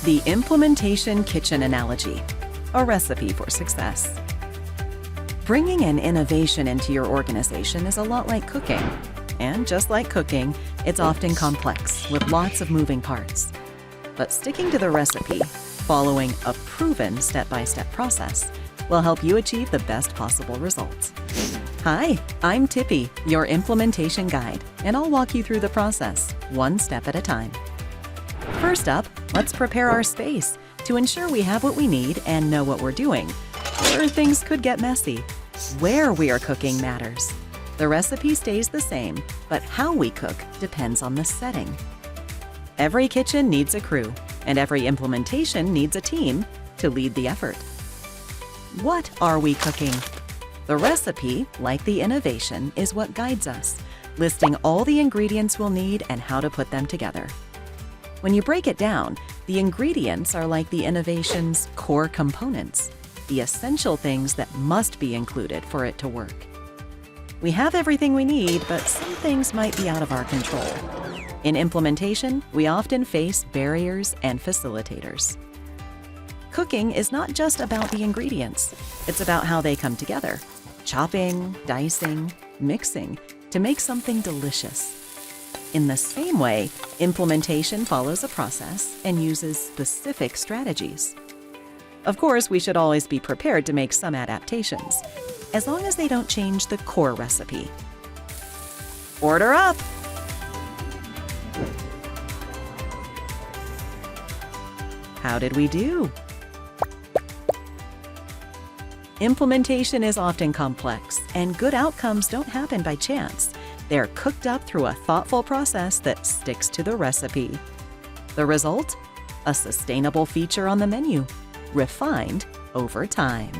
The implementation kitchen analogy, a recipe for success. Bringing an innovation into your organization is a lot like cooking. And just like cooking, it's often complex with lots of moving parts. But sticking to the recipe, following a proven step-by-step process, will help you achieve the best possible results. Hi, I'm Tippy, your implementation guide, and I'll walk you through the process, one step at a time. First up, let's prepare our space to ensure we have what we need and know what we're doing, or things could get messy. Where we are cooking matters. The recipe stays the same, but how we cook depends on the setting. Every kitchen needs a crew, and every implementation needs a team to lead the effort. What are we cooking? The recipe, like the innovation, is what guides us, listing all the ingredients we'll need and how to put them together. When you break it down, the ingredients are like the innovation's core components, the essential things that must be included for it to work. We have everything we need, but some things might be out of our control. In implementation, we often face barriers and facilitators. Cooking is not just about the ingredients. It's about how they come together, chopping, dicing, mixing to make something delicious. In the same way, implementation follows a process and uses specific strategies. Of course, we should always be prepared to make some adaptations, as long as they don't change the core recipe. Order up! How did we do? Implementation is often complex, and good outcomes don't happen by chance. They're cooked up through a thoughtful process that sticks to the recipe. The result? A sustainable feature on the menu, refined over time.